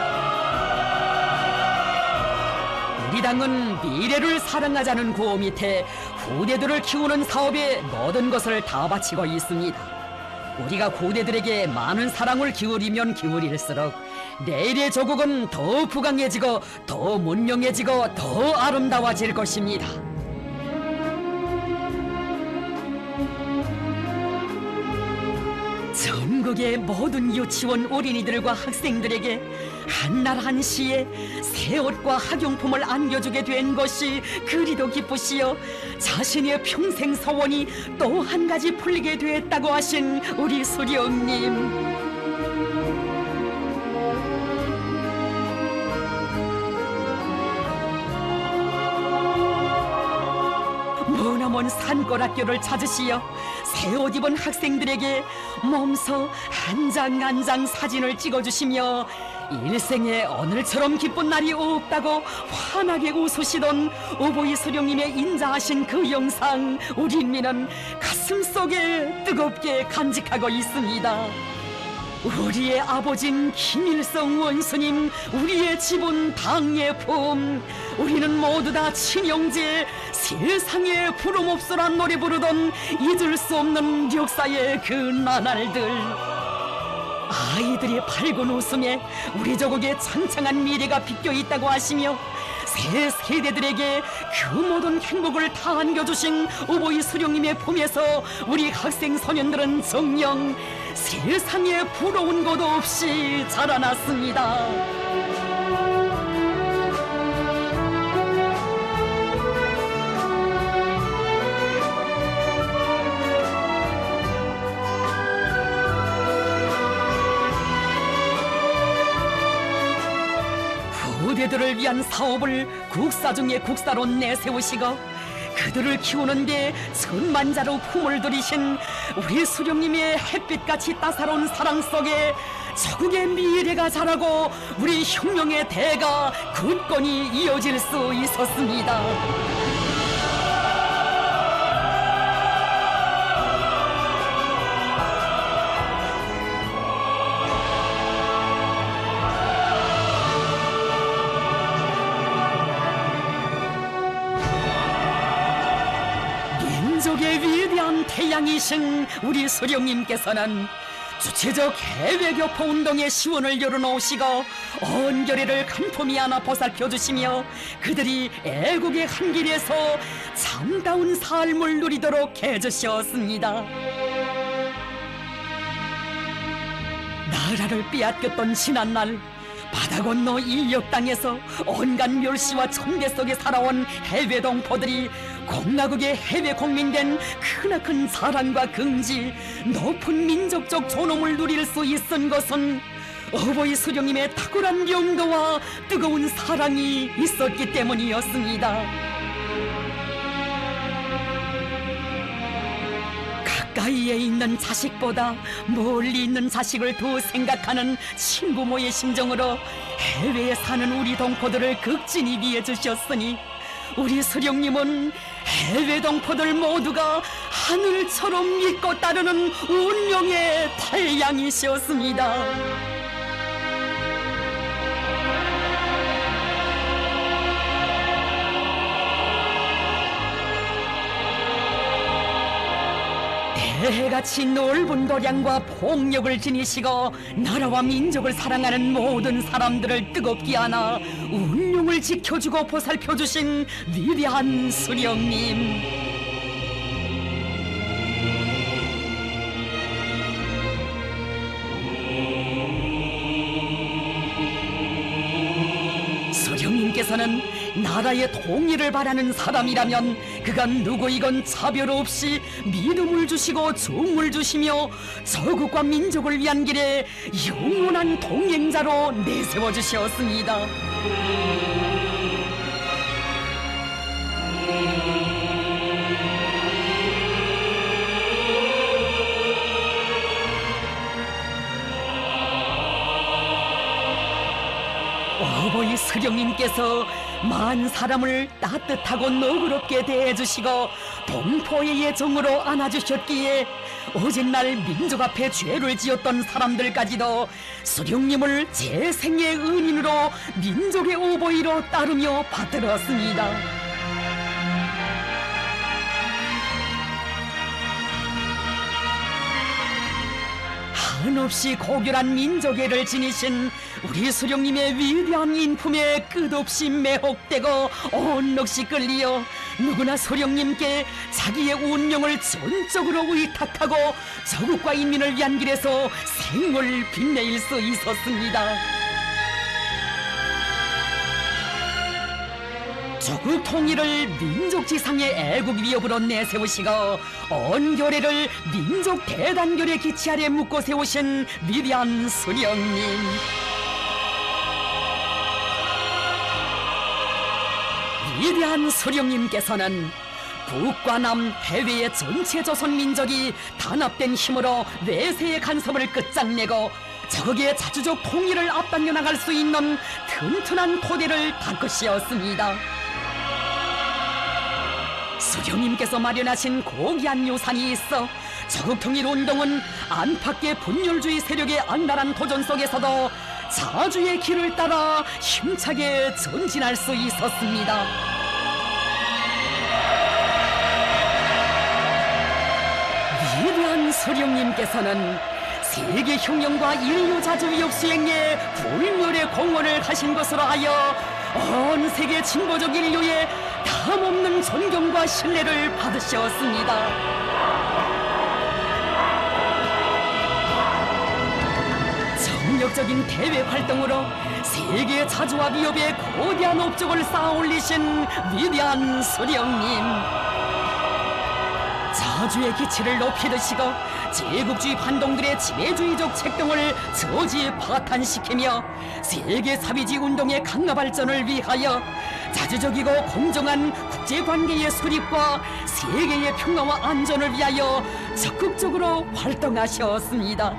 우리 당은 미래를 사랑하자는 구호 밑에 후대들을 키우는 사업에 모든 것을 다 바치고 있습니다. 우리가 후대들에게 많은 사랑을 기울이면 기울일수록 내일의 조국은 더 부강해지고 더 문명해지고 더 아름다워질 것입니다. 전국의 모든 유치원 어린이들과 학생들에게 한날 한시에 새 옷과 학용품을 안겨주게 된 것이 그리도 기쁘시어 자신의 평생 소원이 또 한 가지 풀리게 됐다고 하신 우리 수령님. 머나먼 산골학교를 찾으시어 새 옷 입은 학생들에게 몸소 한 장 한 장 사진을 찍어주시며 일생에 오늘처럼 기쁜 날이 없다고 환하게 웃으시던 어버이 수령님의 인자하신 그 영상 우리 인민은 가슴속에 뜨겁게 간직하고 있습니다. 우리의 아버진 김일성 원수님, 우리의 집은 당예품, 우리는 모두 다 친형제, 세상에 부름없소란 노래 부르던 잊을 수 없는 역사의 그 나날들. 아이들의 밝은 웃음에 우리 조국의 창창한 미래가 비껴 있다고 하시며 새 세대들에게 그 모든 행복을 다 안겨주신 어버이 수령님의 품에서 우리 학생 소년들은 정녕 세상에 부러운 것 없이 자라났습니다. 후대들을 위한 사업을 국사 중에 국사로 내세우시고 그들을 키우는데 천만자로 품을 들이신 우리 수령님의 햇빛같이 따사로운 사랑 속에 조국의 미래가 자라고 우리 혁명의 대가 굳건히 이어질 수 있었습니다. 민족의 위대한 태양이신 우리 수령님께서는 주체적 해외교포운동의 시원을 열어놓으시고 온 결의를 간품히 안아 보살펴주시며 그들이 애국의 한길에서 참다운 삶을 누리도록 해주셨습니다. 나라를 빼앗겼던 지난날 바다 건너 인력 땅에서 온갖 멸시와 천대 속에 살아온 해외 동포들이 공화국의 해외 국민된 크나큰 사랑과 긍지, 높은 민족적 존엄을 누릴 수 있은 것은 어버이 수령님의 탁월한 용도와 뜨거운 사랑이 있었기 때문이었습니다. 가까이에 있는 자식보다 멀리 있는 자식을 더 생각하는 친부모의 심정으로 해외에 사는 우리 동포들을 극진히 위해 주셨으니 우리 수령님은 해외 동포들 모두가 하늘처럼 믿고 따르는 운명의 태양이셨습니다. 해같이 넓은 도량과 폭력을 지니시고 나라와 민족을 사랑하는 모든 사람들을 뜨겁게 안아 운명을 지켜주고 보살펴주신 위대한 수령님. 수령님께서는 나라의 통일을 바라는 사람이라면 그간 누구이건 차별 없이 믿음을 주시고 종을 주시며 저국과 민족을 위한 길에 영원한 동행자로 내세워 주셨습니다. 어버이 수령님께서 만 사람을 따뜻하고 너그럽게 대해주시고 동포의 종으로 안아주셨기에 어젯날 민족 앞에 죄를 지었던 사람들까지도 수령님을 제 생의 은인으로 민족의 어버이로 따르며 받들었습니다. 한없이 고결한 민족애를 지니신 우리 수령님의 위대한 인품에 끝없이 매혹되고 온넋이 끌리어 누구나 수령님께 자기의 운명을 전적으로 의탁하고 저국과 인민을 위한 길에서 생을 빛내일 수 있었습니다. 조국 통일을 민족 지상의 애국 위협으로 내세우시고 온 교례를 민족 대단결의 기치 아래 묶어 세우신 위대한 수령님. 위대한 수령님께서는 북과 남 해외의 전체 조선 민족이 단합된 힘으로 외세의 간섭을 끝장내고 적의 자주적 통일을 앞당겨 나갈 수 있는 튼튼한 토대를 닦으시었습니다. 수령님께서 마련하신 고귀한 유산이 있어 저국통일운동은 안팎의 분열주의 세력의 악랄한 도전 속에서도 자주의 길을 따라 힘차게 전진할 수 있었습니다. 위대한 수령님께서는 세계 혁명과 인류 자주 위협 수행에 불멸의 공헌을 하신 것으로 하여 온 세계 진보적 인류의 탐없는 존경과 신뢰를 받으셨습니다. 정력적인 대외 활동으로 세계 자주와 위협의 거대한 업적을 쌓아올리신 위대한 수령님. 자주의 기치를 높이 드시고 제국주의 반동들의 지배주의적 책동을 저지 파탄시키며 세계 사회주의 운동의 강화 발전을 위하여 자주적이고 공정한 국제관계의 수립과 세계의 평화와 안전을 위하여 적극적으로 활동하셨습니다.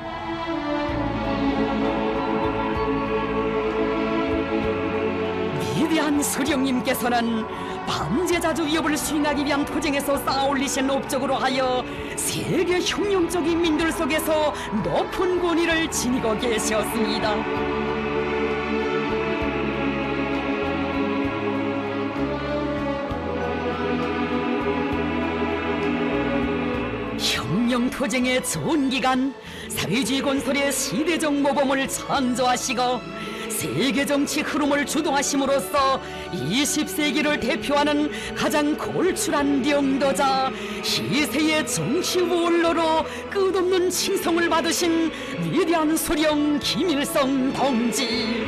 위대한 수령님께서는 반제자주 위협을 수행하기 위한 투쟁에서 쌓아올리신 업적으로 하여 세계 혁명적 인민들 속에서 높은 권위를 지니고 계셨습니다. 혁명투쟁의 좋은 기간, 사회주의 건설의 시대적 모범을 창조하시고 세계 정치 흐름을 주도하심으로써 20세기를 대표하는 가장 골출한領導자, 희세의 정치 원로로 끝없는 칭송을 받으신 위대한 수령 김일성 동지.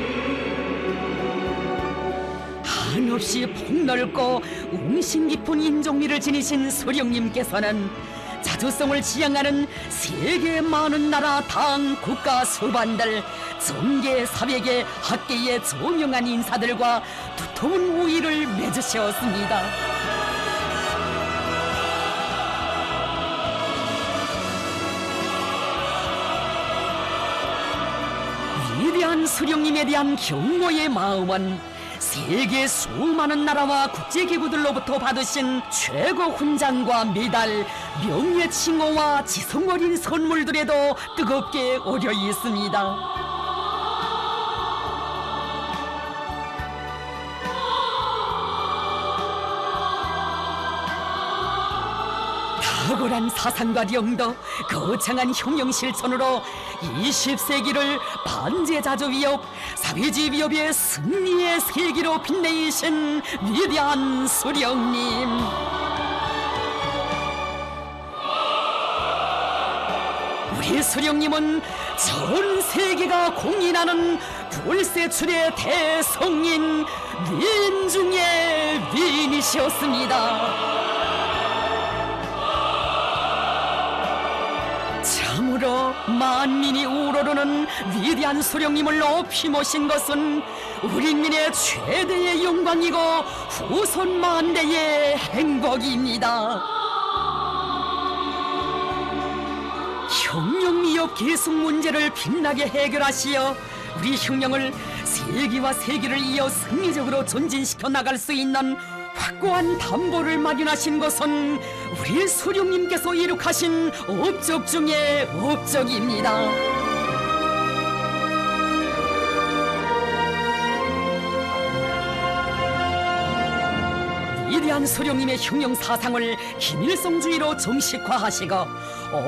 한없이 폭넓고 웅신 깊은 인종미를 지니신 수령님께서는 자주성을 지향하는 세계 많은 나라 당 국가 수반들, 정계, 사회계, 학계의 조명한 인사들과 두터운 우위를 맺으셨습니다. 위대한 수령님에 대한 경고의 마음은 세계 수많은 나라와 국제기구들로부터 받으신 최고 훈장과 메달, 명예칭호와 지성 어린 선물들에도 뜨겁게 오려 있습니다. 탁월한 사상과 영도, 거창한 혁명 실천으로 20세기를 반제자주 위협, 사회주의 위협의 승리의 세기로 빛내신 위대한 수령님. 우리 수령님은 전 세계가 공인하는 불세출의 대성인 위인 중의 위인이셨습니다. 참으로 만민이 우러르는 위대한 수령님을 높이 모신 것은 우리 인민의 최대의 영광이고 후손 만대의 행복입니다. 혁명미업 계승 문제를 빛나게 해결하시어 우리 혁명을 세기와 세기를 이어 승리적으로 전진시켜 나갈 수 있는 확고한 담보를 마련하신 것은 우리 수령님께서 이룩하신 업적 중의 업적입니다. 위대한 수령님의 혁명 사상을 김일성주의로 정식화하시고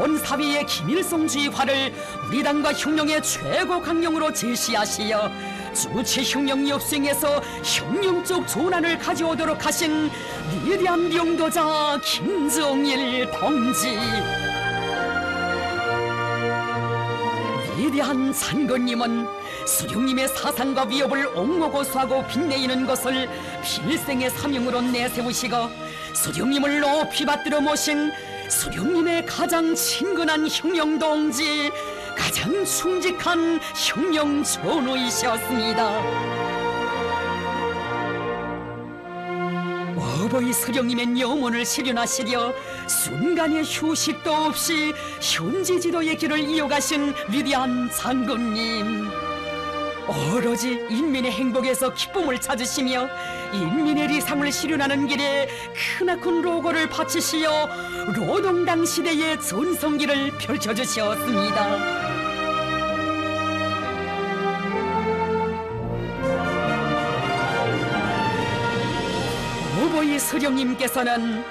온 사회의 김일성주의화를 우리 당과 혁명의 최고 강령으로 제시하시어 주체 혁명 엽수행에서 혁명적 조난을 가져오도록 하신 위대한領導자 김정일 동지, 위대한 장군님은 수령님의 사상과 위협을 옹호고수하고 빛내이는 것을 필생의 사명으로 내세우시고 수령님을 높이 받들어 모신 수령님의 가장 친근한 혁명동지, 가장 충직한 혁명전우이셨습니다. 어버이 수령님의 영혼을 실현하시려 순간의 휴식도 없이 현지지도의 길을 이어가신 위대한 장군님, 오로지 인민의 행복에서 기쁨을 찾으시며 인민의 리상을 실현하는 길에 크나큰 로고를 바치시어 노동당 시대의 전성기를 펼쳐주셨습니다. 오보이 수령님께서는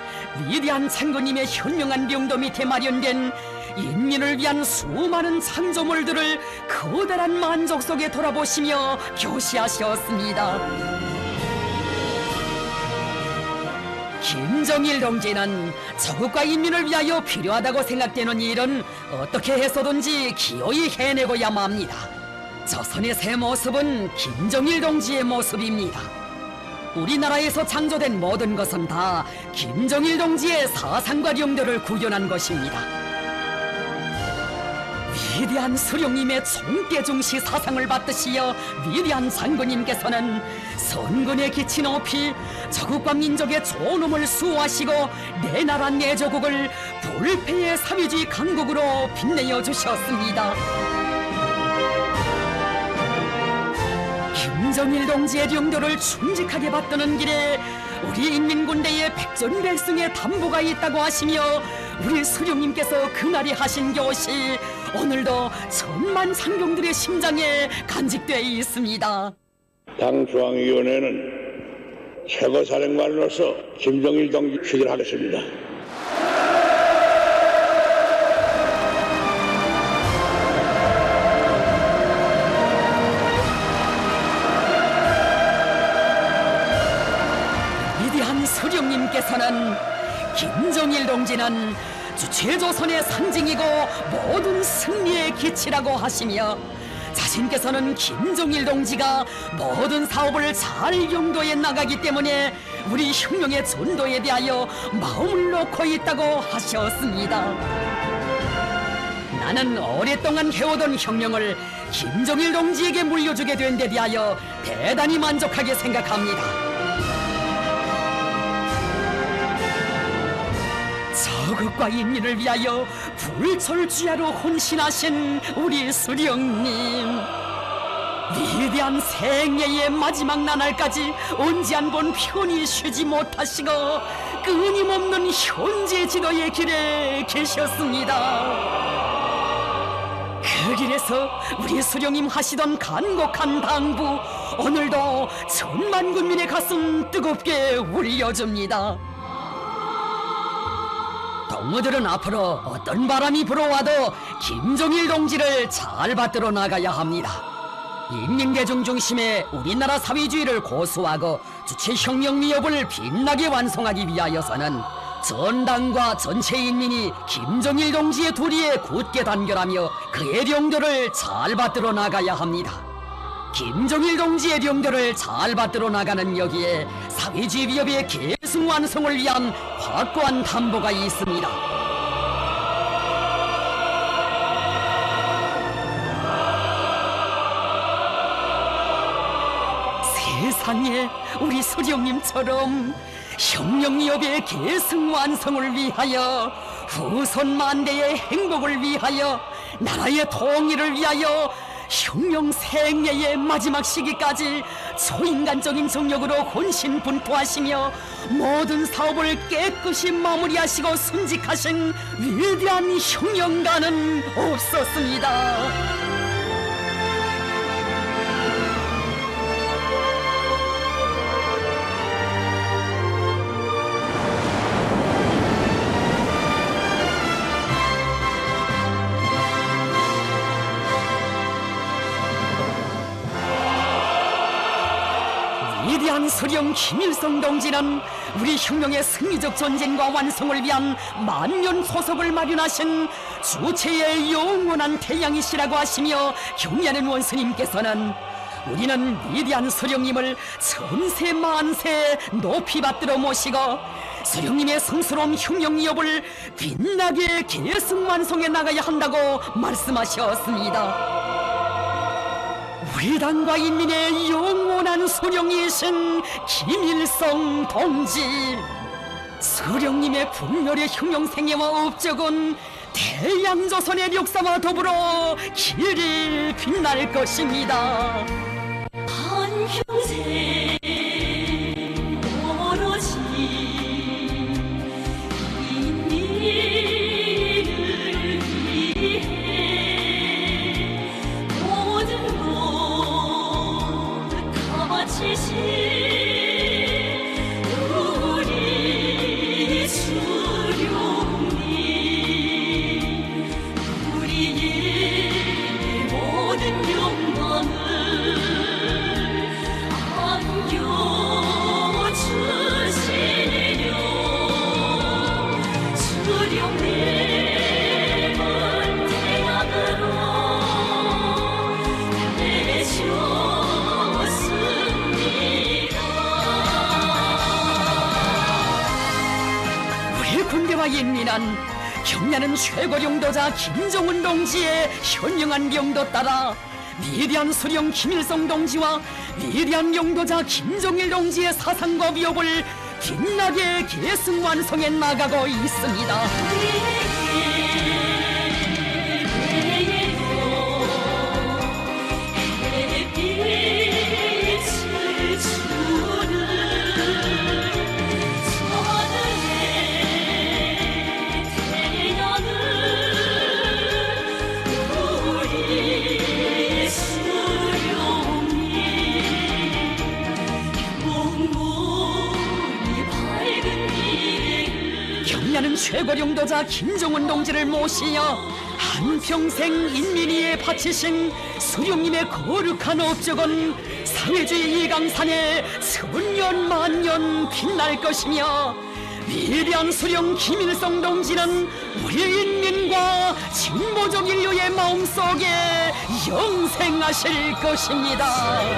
위대한 장군님의 현명한 명도 밑에 마련된 인민을 위한 수많은 창조물들을 커다란 만족 속에 돌아보시며 교시하셨습니다. 김정일 동지는 조국과 인민을 위하여 필요하다고 생각되는 일은 어떻게 해서든지 기어이 해내고야만 합니다. 조선의 새 모습은 김정일 동지의 모습입니다. 우리나라에서 창조된 모든 것은 다 김정일 동지의 사상과 영도를 구현한 것입니다. 위대한 수령님의 총대중시 사상을 받드시어 위대한 장군님께서는 선군의 기치 높이 조국과 민족의 존엄을 수호하시고 내 나라 내 조국을 불패의 사회주의 강국으로 빛내어 주셨습니다. 김정일 동지의 영도를 충직하게 받드는 길에 우리 인민군대의 백전백승의 담보가 있다고 하시며 우리 수령님께서 그날이 하신 교시 오늘도 천만 상병들의 심장에 간직되어 있습니다. 당 중앙위원회는 최고사령관으로서 김정일 동지 추진하겠습니다. 위대한 수령님께서는 김정일 동지는 주체조선의 상징이고 모든 승리의 기치라고 하시며 자신께서는 김정일 동지가 모든 사업을 잘 영도해 나가기 때문에 우리 혁명의 전도에 대하여 마음을 놓고 있다고 하셨습니다. 나는 오랫동안 해오던 혁명을 김정일 동지에게 물려주게 된 데 대하여 대단히 만족하게 생각합니다. 조국과 인민을 위하여 불철주야로 헌신하신 우리 수령님, 위대한 생애의 마지막 나날까지 언제 한 번 편히 쉬지 못하시고 끊임없는 현재 지도의 길에 계셨습니다. 그 길에서 우리 수령님 하시던 간곡한 당부 오늘도 천만 국민의 가슴 뜨겁게 울려줍니다. 동무들은 앞으로 어떤 바람이 불어와도 김정일 동지를 잘 받들어 나가야 합니다. 인민대중 중심의 우리나라 사회주의를 고수하고 주체혁명 미업을 빛나게 완성하기 위하여서는 전당과 전체 인민이 김정일 동지의 도리에 굳게 단결하며 그의 영도를 잘 받들어 나가야 합니다. 김정일 동지의 영도를 잘 받들어 나가는 여기에 사회주의 위협의 계승 완성을 위한 확고한 담보가 있습니다. 세상에 우리 수령님처럼 혁명기업의 계승완성을 위하여 후손 만대의 행복을 위하여 나라의 통일을 위하여 혁명 생애의 마지막 시기까지 초인간적인 정력으로 혼신분투하시며 모든 사업을 깨끗이 마무리하시고 순직하신 위대한 혁명가는 없었습니다. 위대한 수령 김일성 동지는 우리 혁명의 승리적 전쟁과 완성을 위한 만년 소속을 마련하신 주체의 영원한 태양이시라고 하시며 경례하는 원수님께서는 우리는 위대한 수령님을 천세 만세 높이 받들어 모시고 수령님의 성스러운 혁명기업을 빛나게 계승완성해 나가야 한다고 말씀하셨습니다. 우리 당과 인민의 영원한 수령이신 김일성 동지, 수령님의 분열의 혁명 생애와 업적은 태양조선의 역사와 더불어 길이 빛날 것입니다. 한평생 오로지 인민을 위해 모든 것 바치신 우리 수령님, 우리의 모든 영광을 안겨주시려 수령님은 태양으로 되셨습니다. 우리 군대와 인민은 경례하는 최고 용도자 김정은 동지의 현명한 용도 따라 위대한 수령 김일성 동지와 위대한 용도자 김정일 동지의 사상과 위협을 빛나게 계승완성해 나가고 있습니다. 햇빛을 주는 하늘의 태양은 우리 수령님, 영원히 밝은 미래를 경례하는 최고 용도자 김정은 동지를 모시어 한평생 인민위에 바치신 수령님의 거룩한 업적은 사회주의 이강산에 천년 만년 빛날 것이며 위대한 수령 김일성 동지는 우리 인민과 진보적 인류의 마음속에 영생하실 것입니다.